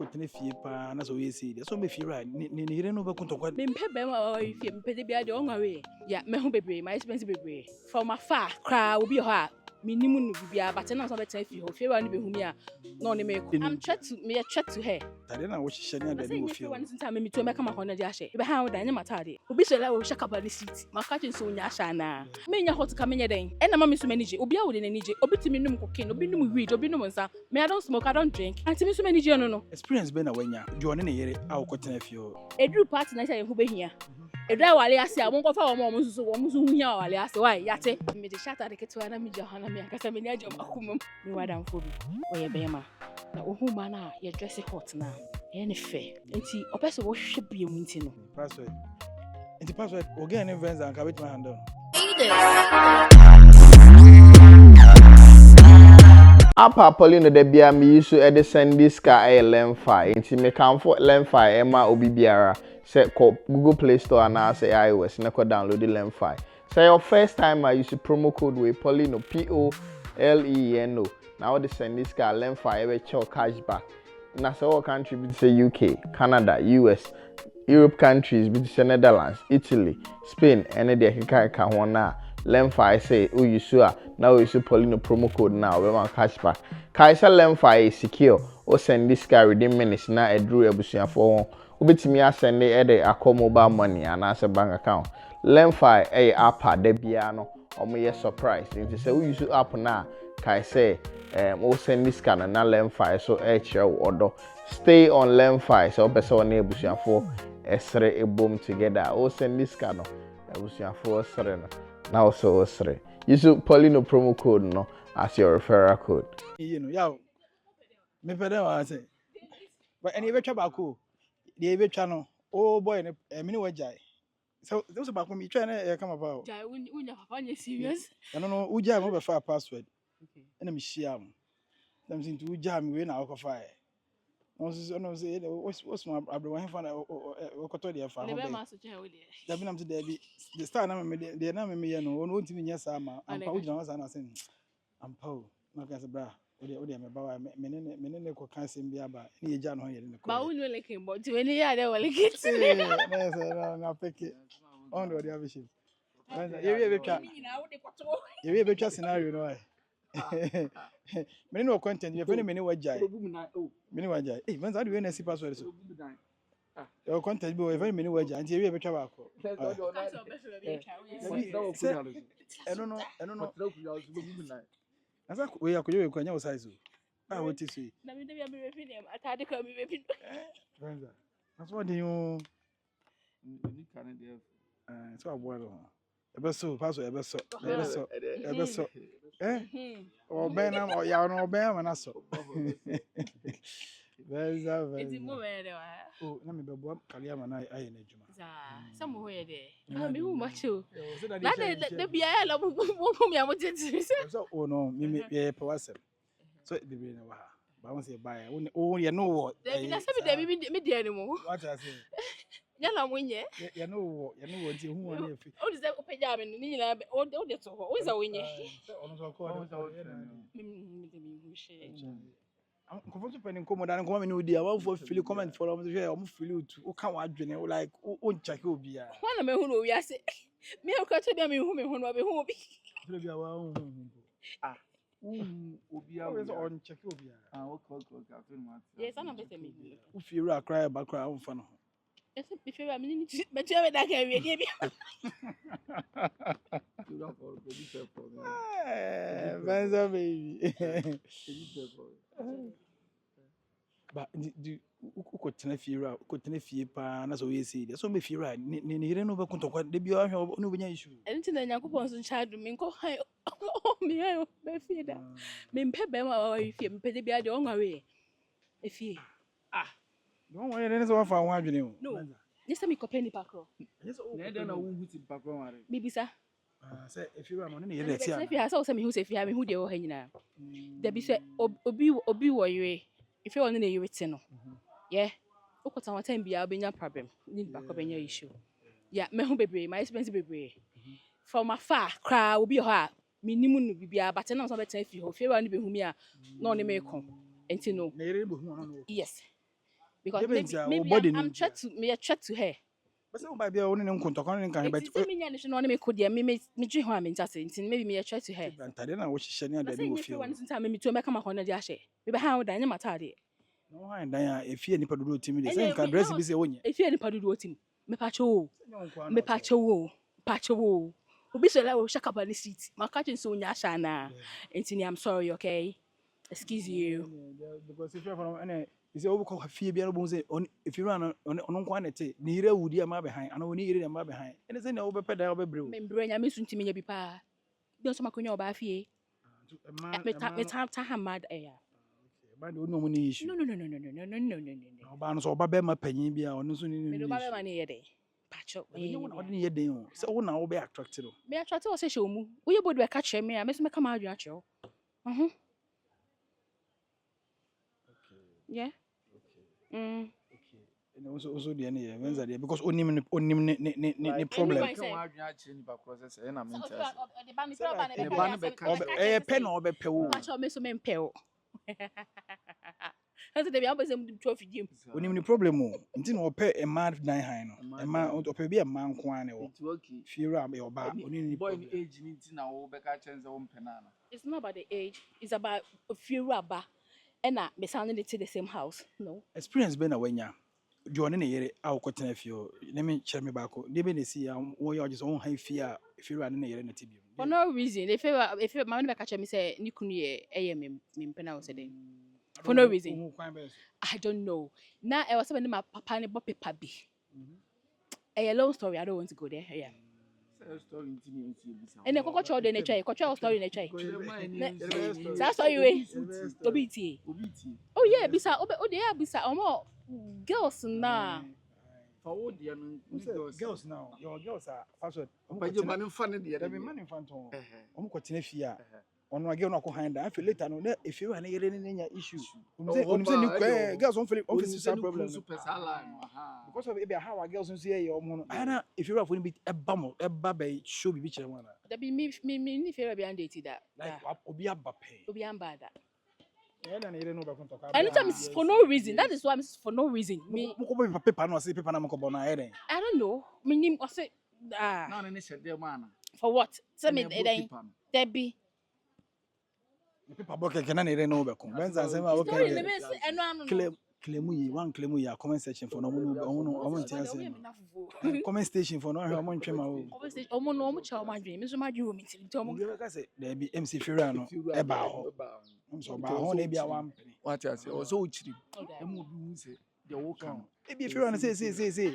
ukotene fie pa na so we see so me fie right ni yire no be kunto kwa me mpe be ma fie mpe de bia de on awe ya me ho bebre my expensive bebre from afar kra obi ho a minimum no bibia but na so betan fie ho fie wa no be hu mi a no ne me I'm try to her tade na wo hihye ne adade wo fie one since me to make ma ho na dia hye be ha wo da nya matade obi shela wo hye kaba ni seat maka chen so nya sha na me nya hot ka me nya den e na ma me so manage obi a wo de na nije obi timi num cocaine obi num weed obi num nsa me I don't smoke I don't drink anti me so manage no experience be na wanya jo ne yere a wo kotene fie ho edru party na say ye hu be hia edra wale ase a won ko fa wo mo so hu hia wale ase why yate me de shata de ketwa na me jahana me akasa me nya jom akumam me wadam fo bi oye be ma na ohu ma na ye dress hot na ye ne fe enti opese wo hwe bie mu enti no password oge ne Venza anka bit my hand on Apa Poleeno de bia me use e de send this car lemfa enti me kan for lemfa e ma obi biara say ko Google Play Store na say iOS na ko download the lemfa say your first time I use promo code we Poleeno POLENO now they send this car lemfa e be cho cashback na say all country be say UK Canada US Europe countries be say Netherlands Italy Spain and they ka ho na lemfa say oh you sure now you Poleeno promo code now we want cashback kaisa lemfa is secure o send this guy within minutes na edru ebusuafo obetimi asend e de akọ mobile money and as a bank account lemfa app de bia no omo ye surprise nti say we use app na kaisa o send this guy na lemfa so e kire odo stay on lemfa so person on ebusuafo esre ebom together o send this guy no ebusuafo esre no now so osre use Poleeno promo code no as your referral code you know yaw me pede wa say but any betwa ba ko de betwa no oh boy me ni wajai so those ba ko mi twa na e kama ba o jai unya papa nya serious no ujai mo be fa password na me share am them think to ujai me we na akofa e no say what's my abro when fan okoto de fa ho be da bi nam se da bi the star na me de na me ye no no ntimi nya sa ma ampa ujina wa sa na say ampa o na ka se bra ode me ba wa me ne ko kan sem bia ba ni ye ja no ho ye ne ko ba unu like mbo ti we ni ya de wale kit na say na peke on do dia bishop ye we betwa scenario no ai me no content ye fene me ni wajai me ni wajai Venza how do we na see password so your content be fene me ni wajai anti ye we betwa ba ko no asa we akoye we kwanya size o what is it na me de bia me refi atade ka me refi Venza that's what you ni kan de so aboaro ebeso password ebeso o ben na o ya no ben na so Venza iti mo me de wa oh na me bebo kalia ma na aye na adwuma sa mo ho ye de na me hu ma cho na de bia la mo mi amoteti so oh no me ye pe wasem so bibi na wa ba won say buy o ye no wo de na se me me de ni mo what I say yala mo nye ye no wo nti hu won na fi o de se o peja me ni nyina o de to ho o za wo nye ono so ko me she Comfort pen komoda nko me no di a one for feel comment for am say o feel it o kan wa adwene like o check obi a wana me hu no wi ase me o ka to bia me hu no be hu obi feel bia wa hu obi a we on check obi a okay after ma yes ana be se me o feel ra cry ba cry o fa no yes be feel me ni be tu me da ka wi dia bia you don't for go be for Venza baby ba di uko tena fie pa na so we see so me fie ra ni yire no be kunto kwa de bia ahwe no benya issue enti na yakopon so chadu me nko han me ayo be fie da me mpe be ma wa fie mpe de bia de on awe e fie no one yere so wa fa ho adwene o no ni se me kope ni pakro na de na wo hu ti pakro mare bibisa say if you am no ne yere ti se fie ha so se me hu se fie ha me hu de wo ha nyina da bi se obi wo yire if you want na yire ti no yeah ukota one time bia obenya problem ni ba ko benya issue yeah me hu bebre my expensive bebre from afar kra obi ho a minimum no bibia but na so betan fi ho fie wa no be hu mi a no ne me ko enti no na yere be hu no yes because Depends, maybe I'm threat to me a threat to her. But somebody be only in contact on can but me no me could ya me dream ho am interest maybe me a threat to her. Tade na wo hihye ne ada bi wo fie. One time me to make am akọ na dia hye. Me be ha wo dan matade. No han dan ya efie nipa dodo timi de say kan dress bi say wonye. Efie nipa dodo timi. Me pa cho. Me pa cho. Pa cho. Obi so la wo shaka ba ni seat. Ma catch so nya sha na. Entini I'm sorry, okay? Excuse you. Because if you from any is over ko fie bia no bo say if you run on nkwa na te ni ire wudi am behind ana oni ire am behind. Ene say na wo be peda wo be brew. Me brew nya me so ntimi nya bi pa. Bi so makonya oba fie. Me ta ha mad ya. But no no issue. No. Oba no so oba be ma panyin bia ono so ni ni. Me oba be ma na ye de. Pacho. You want to hear them. So, who now be attracted? Me attracted or say show mu. We both be catch me. I me come out you actually. Okay. Yeah. Okay. And also the any Venza there because only ne problem. Pen or be pew. Pacho me so me pew. That's the be say trophy game. Only the problem o. Nti no pay a man dan high no. E man o pay be a man kwan ne wo. Fear am your ba. Only the boy age nti na wo be ka chance wo mpenana. It's not about the age. It's about fear aba. And me sounding it to the same house. No. Experience be na wanya. Join na yere a ko tena fio. Let me share me back. Dey be na see wo you just on high fear if you run na yere na tibio. For no reason. If my man be catch me say ni kunu ye me mpena wo say den. For no reason. I don't know. Now I was saying my papa ne bop paper bi. A long story. I don't want to go there. Yeah. Story intimi and the cocoa de nature, cocoa story nature. That's all you way. Obiti. Oh yeah, bisa oh they are bisa more girls now. For girls now. Your girls are password. You man in front of the other man in front of. Continue fear. On again no hand. I feel later no if you are any issue. Girls don't feel office problem. Because of how our girls say your if you have to be a bum a baby show be bitch one. That be me if you be dated that. Like obi abape. Obi ambada. And it's for no reason. That is why I'm for no reason. Me paper no say paper na mko bona ere. I don't know. Me nim I say na na say there man. For what? Tell me then Debbie. People book can ere no be kon. Venza say ma okay. Claim you one claim you comment section for no comment station for no how ntwe ma o. Comment station omo no omo cha omo adwen. Me so ma adwen o mi ti omo. You ka say there be MC Fira no e ba ho. So ba ho na bia one penny. What I say o so uchiri. Emu obi hu say the wo kan. E be Fira no say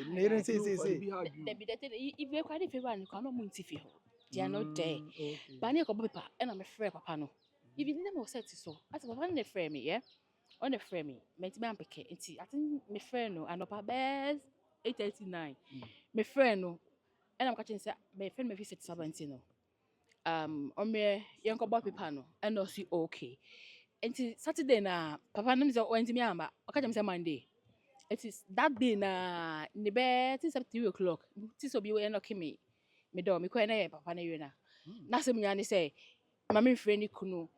na ere say. There be that if you quite Fira no kan no mu nti fi ho. They are not there. Ba na e ko paper e na me frɛ papa no. If you didn't know set so. Ati papa na frɛ me, yeah. On the frame me menti me ampeke nti I think my friend no anopa best 8:39 my friend no and I'm catching say my friend me visit 70 no on me yanko boy paper no and no see okay nti Saturday na papa no say o nti me amba o catch me say Monday it is that day na ni be 3:00 ti so bi we no kimi me do me ko na ye papa na we na se munya ni say mama friend ni kunu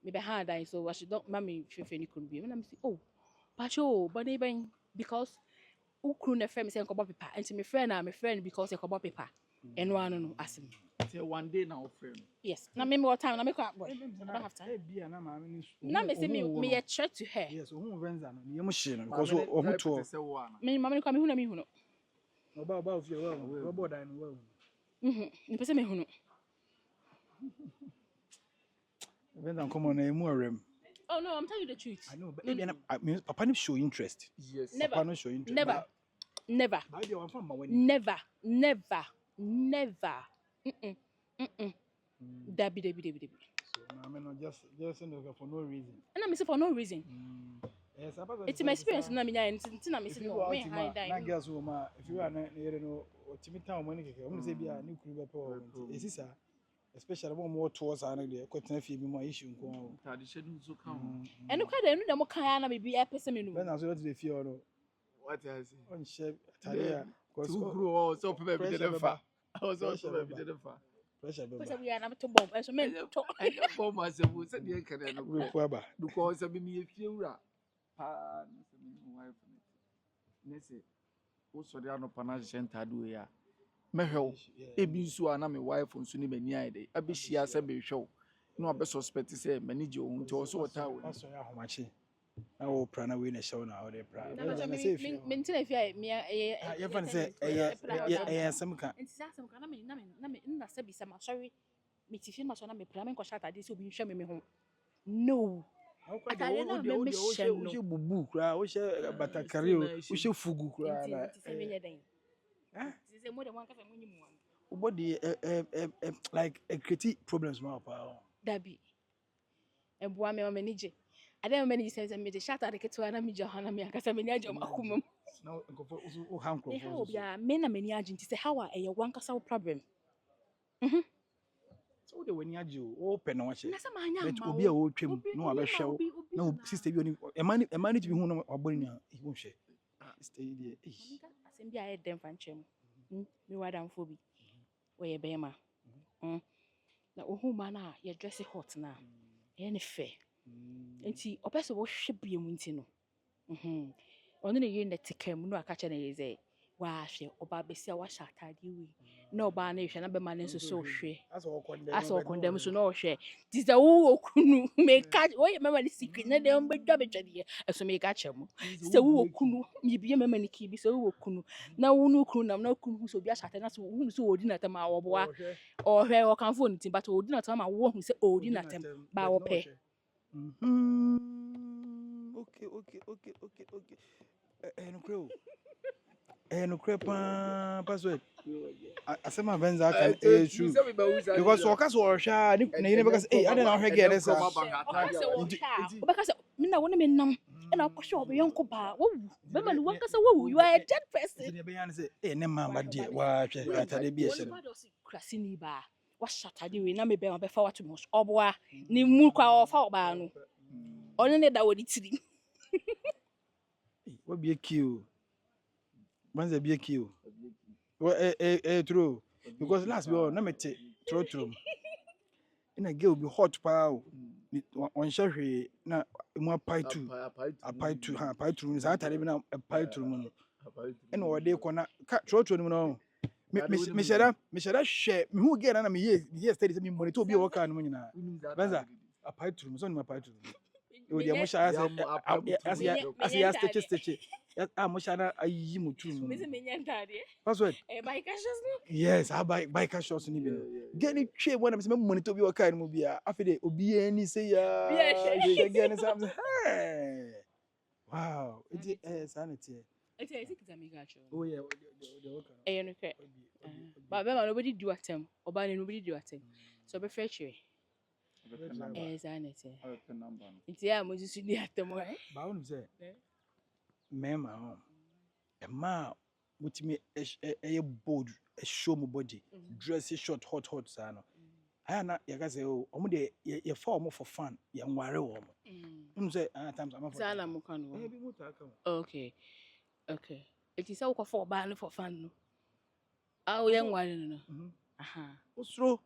me be hard so I should not mommy fefe ni could be when I'm say oh pacho but even because who crew na friend me say kobo paper and my friend because e kobo paper and one no asim say one day now friend yes na me more time na me kwa boy I don't have time na me say me a threat to her yes who Venza no ye mo hye no because o mo to me mama ni kwa me hu no oba of your well dan no well ni pese me hu no Venza come on emu arem. Oh no, I'm telling you the truth. I know, but I mean, Papa no show interest. Yes. Never. Papa no show interest. Never. Never. Debbie. So I mean, just for no reason. And I'm say for no reason. Yes, it's my experience. Na me nya nti na me say no. Me high die. Na girls wo ma if you are na here no otimi town money keke. Omo say bia ni kuru be pe o. Esisa especially when more towards an idea, continue to be more issue. Tradition so come. And look at them, no more kind of be a person. When I was the fear, what I say? On shape, Talia, because who grew so probably didn't far. I was also didn't far. Pressure, we are not to bomb as a man. I bomb myself, said the Canada, because I mean, if you are pa no se me wife ne se wo so de ano pana shentado ya mehwew ebi nso ana me wife nso ni mani ai de abehia se behwew no abe suspect say mani je ohun te so wota wo Pastor ya homachi na wo pra na we na show na wo de pra na me mentina fi me ya fan say eh samka nti asem ka na se bi sama sorry me ti fi ma so na me pra me ko shata de se obi hwe me ho no atare na me me hye no wo she bubu kra wo she batakari wo she fugu kra na nti se me nye den nti se mo de wan ka fa mo nyimu wan wo body like create problems ma pa dabi eboa me o me nije ade me nije se me de shata de keto na me johana me aka se me nije makumam na nkofo wo hankro e how bia me na me ni age nti se how a ye wan ka sa problem so de wani age o pe na wa che na se ma anya but ma obi a wo twem na wa be hwe na sister bi oni emani to be hu na wabori ni a ihu hwe sister yi de asem bia ye dem fa nchem me wadam fo bi we ye be ma na ohu ma na ye dress hot na ye ne fe enti opese wo hwe bia mu nti no ono ne ye ne tekam no aka che na ye ze wa hwe oba besia wa sha atade wi na oba na hwe na be ma ne so so hwe aso condemn so no hwe ti za wo okunu me ka wo ye mama ni secret na de on be dwa betwade eso me ka che mu se wo okunu me bia mama ni ki bi se wo okunu na wo no okunu na okunu so bia sha atade na so hu so odi na tem a wo boa o hwe o kan phone tin but odi na tem a wo hu se odi na tem ba wo pe okay no crepa password asema Venza can true because waka so ohwa na yine beka say ada na ohwa ge dey sa beka say me na woni me nam na akosho obo yonko ba wo be ma lu wanka say wo you are a dead person ne be yan say ne mama de wa hwe atade bi ehye krasi ni ba wa shatade we na me be ma be fa wato mo oboa ni mu kwa ofa oba no ono ne da wodi tiri wo be kill Venza be kill true because last we na mete true ina girl be hot pa on hwe na mu apai tu ni sa atare bi na apai tu mu no ina wo de ko na true no no me shara hwe me hu girl na me ye study se me monitor bi wo ka no nyina Venza apai tu so ni apai tu o de mo sha as stitch mo sha na ayi mutu me se me nyantade password by cashes no yes I buy cash shots ni bi no get ni twe wona me se me monitor bi wo ka no bia afede obi ani say ya ye get ni sam hey wow it's sanity it's exam ga cho oh yeah no ke ba be ma nobody do atem oba ne nobody do atem so be fresh we sanity it's ya mo su di atem ba wonu say mema ho ma mutimi bold show my body dress short hot sa no aya na ya ga say omo de ye fa omo for fun ye nware wo mo say times am for sala mo kan wo bi mutu aka okay it is how for ba no for fun no awo ye nware no aha osro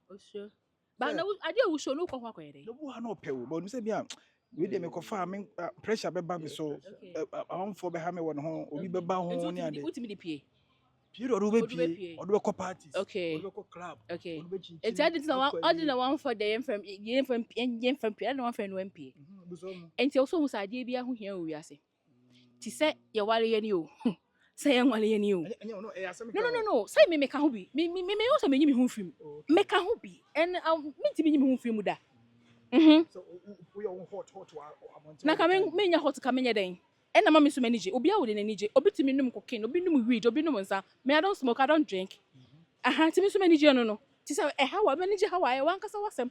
ba na ade wo show no kwa kwa yede no bu ha no pewo but me say bia we dey me ko fa me pressure be ba me so am for be ha me won ho obi be ba ho ni ade ultimate the pie period odo be ko parties odo be ko club odo be chin it's ade na one for the yen from pie na one for no MP enti also hu sa ade bia ho hia o wiase ti se ye wale ye ni o say yen wale ye ni o no say me ka ho bi me o say me nyi me ho film me ka ho bi and me ti me nyi me ho film da so we are hot na ka me nya hot ka me nya den and na mama so manage obi a wo de na nije obi ti me num cocaine obi num weed obi num nsa me I don't smoke I don't drink ti me so manage no ti say how I manage how I wan kasa wasem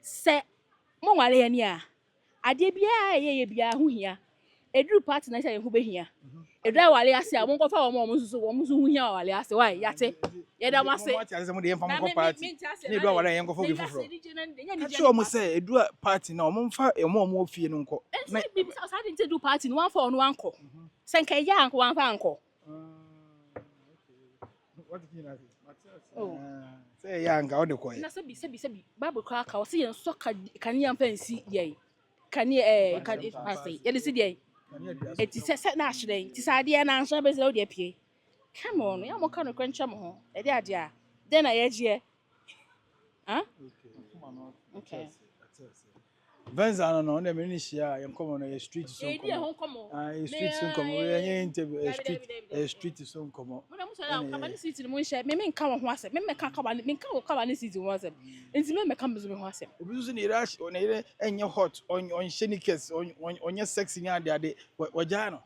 say mo wale ya ni a ade bia ye bia ho hia edru party na say ye ho be hia edru wale ase a mo ko fa mo so hu hia wale ase why yate ye da ma say mo de yemfa mo party na edru wale yen ko fo bi foforo ka sure mo say edru party na mo mfa mo fie no nko na bi sa dey do party no one for no one ko senka ya anko wan fa anko what did you know say ya anga o de ko na sabi bible ka o say yen so ka kan yan fancy ye kan kan it pass ye dey see dey Eti se na ahye ti sa de na anso be se o de pie. Come on, ya mo ka no kwancha mo ho. E de ade a. Den na ye je. Huh? Okay. Venza no na me ni shia yam come on street so E di e ho komo. street so come we interview street so come. Mo na mo so ya ka ba ni city mo nhye me nka wo ho asem me ka ka ba ni me nka wo ka ba ni city ho asem enti me ka mbezo me ho asem Obi so ni rush on enye hot on shenikes on sexy nya ade waja no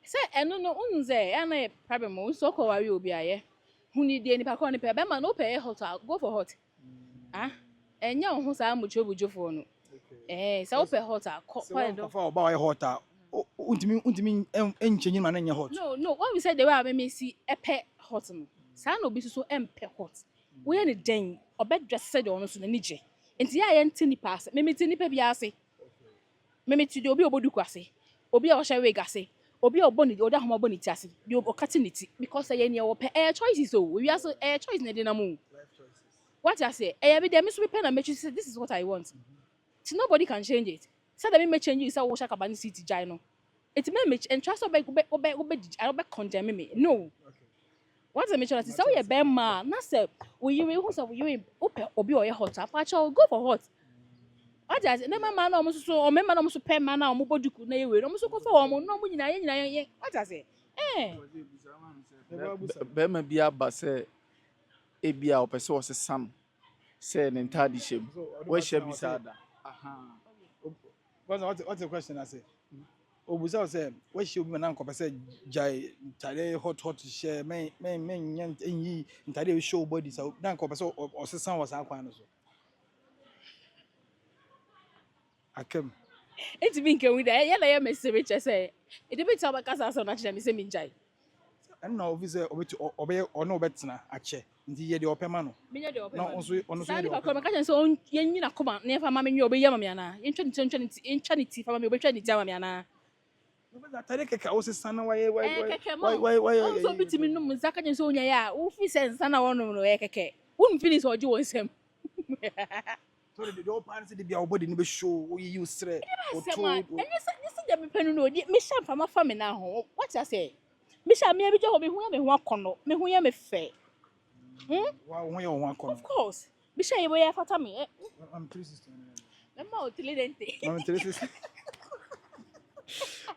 se eno no unze ya na problem mo so ko wari obi aye huni de ni pa ko ni pe be ma no pe hot go for hot ah enya wo ho sa amucho fo no se wo pe hot ko do fa oba wa hot a untimi enchenyi ma na nya hot no when we say the way me see epe hot no sa na obi so empe hot wo ye ne den obedress se de ono so na nije enti ya ye ntini pass me ti nipa bi ase me ti de obi obodu kwase obi a wo hye wig ase obi oboni oda homa boni ti ase bi okati ne ti because ye ne wo pe choices so we are so choice na de na mu life choices what I say be dem so be pen and make you say this is what I want so nobody can change it say that me change you say wo shaka bani city jai no it me and trust obe condemn me no what's the mature say we be man na say we you who say we obi oye hot apacho go for hot what I say na man na omo so o me man na omo so pen man na omo boduku na yewe omo so ko fa omo no omo nyina ye what I say be ma bia ba say e bia opese o se sam say ne ntade shem we she bi sada what's the question I say obuza say we she obi na nkopese jai tare hot share men yi ntare show body so na nkopese o se san was akwan no so akem enti bi nke wi da ya na ya mesebe che say e dey be tell my case so na che me say me jai and now obviously obe ono betena ache ndi ye de opema no menya de opema no ono so de opema ka chen so yenyi na koma na fa ma menyo obe yama me ana yentwa ni ti fa ma me obe twa ni ti ama me ana no be tare keka o se sana why so bitimi no muza ka chen so onya ya wo fi sense na wono no keke won finish oje won sem so the door parents dey be our body no be show we you stress o to and you see dem penu no me sha fa ma fa me na ho what I say me sha me bi je ho me hu akono me hu ya me fe wa hu ya hu akono of course me sha ye boy fata me I'm 360 mama o tridente I'm 360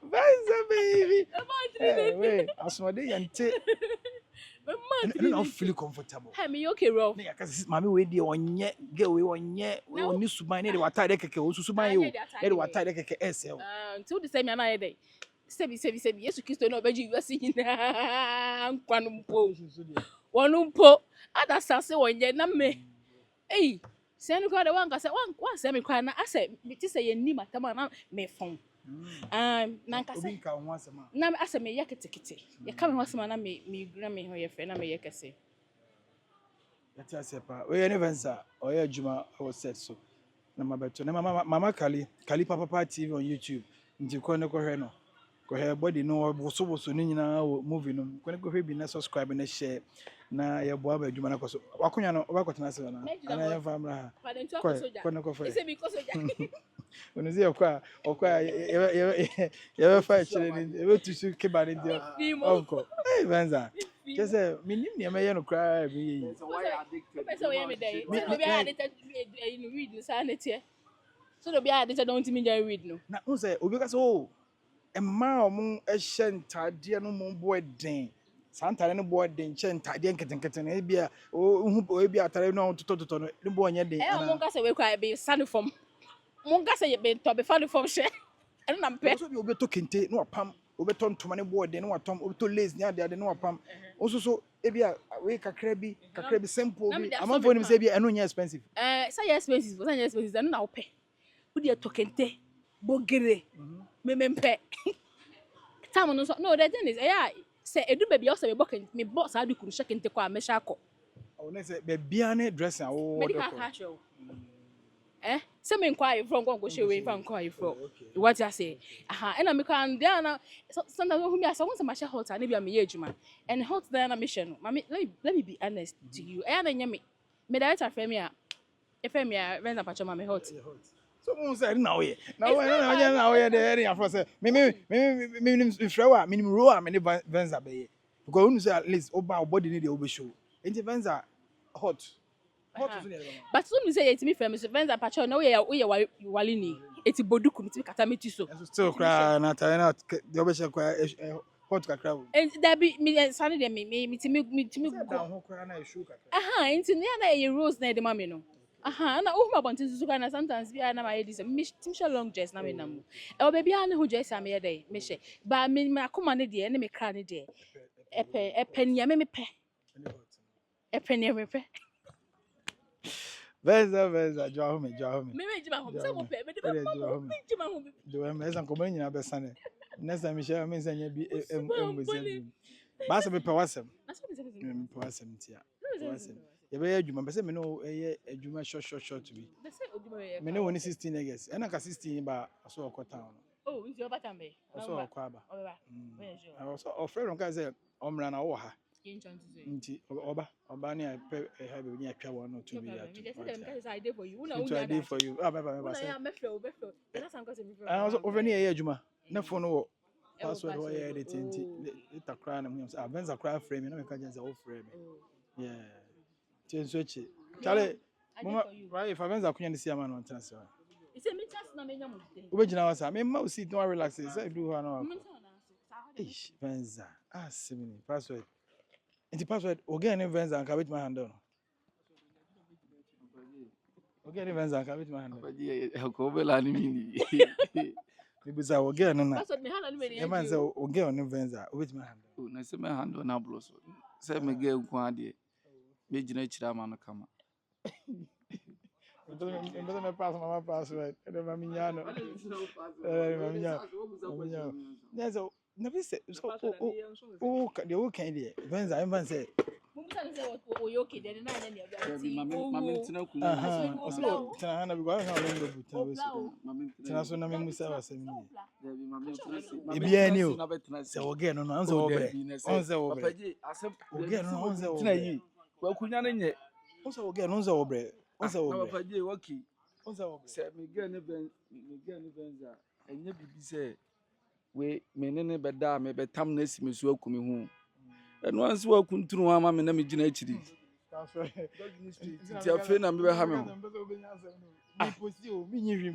Venza baby mama o tridente wait asmode yante mama no feel comfortable hey me okay bro na yakase mami we dey onye girl we onye we oni suban na dey wata de keke o susuban yo na dey wata de keke esel until the same na ye dey sebi Yesu Kristo na obeji yuasi nyina nkwanu mpo wonu mpo ada sase wonye na me se no kwa de wan se me kwa na ase ti se ye ni matama na me fon na nka se obinka ho asema na ase me ye ketekete ye ka me ho asema na me gura me ho ye fe na me ye kese yati asepa we ne Venza oye adwuma o set so na mabeto na mama Kali Papa TV on YouTube nti ko ne ko hwe no ko he body no boso ni nyina movie no ko ne ko hwe bi na subscribe na share na ye boa ba adwuma na ko so wakonya no obakotena se na ana ye famra ha ko ne ko fa ise bi ko soja onzi okwa ye fa chire ni e betusu keba ni dio onko Venza kese minim ne me ye no kra bi yi so why addicted so we me dey so be addicted you read no sanity so do be addicted don't me just read no na who say obi ka so emma omo ehye ntade no mo bo den santare no bo den che ntade nketenkete na bia hu bia atare no toto no ne bo onye den ana mo ka say we kwa be sanifom mo ka say ye be to be fanifom she eno na mpe so bi obi to kente no apam obi to ntoma ne bo den no atom obi to lace ne ade no apam so bia we kakra bi simple bi amafo ni say bia eno nya expensive say expensive eno na wo pe wo de to kente bogere memempe tam no so no the thing is say edu baby o say me boss adu kuru shake nte kwa me sha ko o ne say be bia ne dressing awo medical casual say me inquire from go show we from inquire from what I say and I me kan there na sometimes who me asa won say ma sha hot na bia me ye adwuma and hot there na me share no mama let me be honest to you na nya me director frame me Venza pacho ma me hot So mo say na we there afro say me frewa me ro me Venza be because you say at least oba body need the show enti Venza hot so near but so me say it me famous Venza pacho na we wali ni eti boduku mi ti kata meti so still cry na tell na the obesha kwa hot kakra wo and that be me sane de me ti down ho cry na show kakra aha enti na ye rose na de mame no aha na o ma bontin susu kana sometimes bi na my this me tim sha long dress na me na mu e o baby ana ho dress am ye dey me she ba me akoma ne de ne me kra ne de epe nia me pe epe nia me pe Venza jo ho me me jima ho se mo pe me de ba me jima ho do me san ko me nyina be sane next time me share me san nya bi ba se be pe wasem me pe wasem tia wasem ye be adwuma be se me no eye adwuma short bi me ne woni 16 years e na ka 16 ba so okọ town oh is your batambe so okọ aba oba so ofre ron ka say omra na wo ha nti oba ne pe ha be ni atwa won no to be ya to I did for you una I did for you me say me feel that's am cause me feel so over ne ye adwuma na phone wo password wo ye edit nti eta kra na mu say Venza kra frame na me ka jenza wo frame yeah tenso chi chale mama right if Venza kunya ni siama no ntana se ise me chance na me nya mo den ubegina wasa me ma usi no relax say do ha no ish Venza simini password nti password oge ne Venza nka bit my handle no oge ne Venza nka bit my handle abaji ko bela ni mini bibuza oge no na password me handle me e man say oge ne Venza bit my handle o na se me handle na blow so say me ge nko ade me gina chira ma no kama Entonces me paso mamá password e mami nyano mami nyano neza na bise so o de o kan de Venza e man say oyoke de na nya ne mami tina ku so tina hana bi gwa na lo ndo buta we so tina so na me musa wasem ni mami tina si e bia ni o se oge no no anze obre onze obre papaji asem oge no onze tina obre yi wa kunya ne nye onze oge no onze obre onze na obre papaji waki onze obre se me ge ne Venza enye bibi se we me ne beda me betam na si me so akumi hu eno anse wa kuntunu ama me na me gina achiri ti afi na me be ha me ho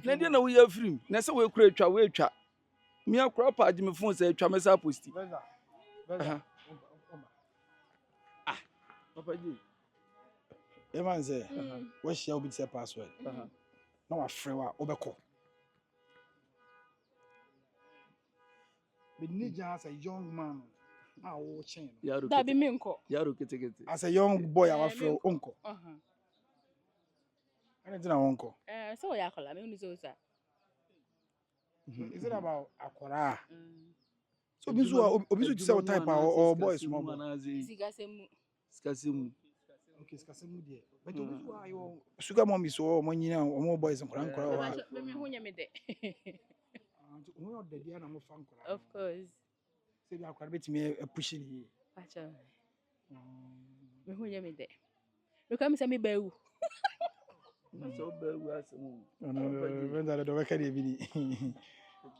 na dia na wo ya firim na se we kura atwa we atwa me akura pa agime phone se atwa me sa posti Venza papa ji e man say we share obi say password na wa frɛ wa obekɔ be need as a young man a wo chen yaro da bi me nko yaro ketekete as a young boy a wa frɛ onko and na onko so ya kola me unu so sa is it about akora so obi so say type or boys small boy skasemu okay skasemu there but obi so ayo sugar mommy so mo nyina o boys nkora wa me hunya me de who the dia na mo fa nkora of course say bi akora betimi push ni acha me hunya me de me kam say me bawu so bawu asemu no Venza do weka de bi ni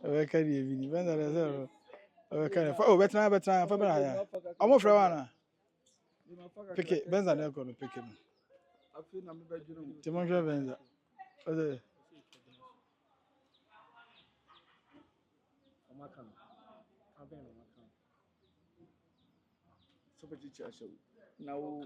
weka de bi ni Venza de so weka fa betra fa bra ya omo frɛ wa na peke Venza na ko no peke no afi na me ba juro Timon hwɛ Venza ode amaka aben amaka so peti cha show na wo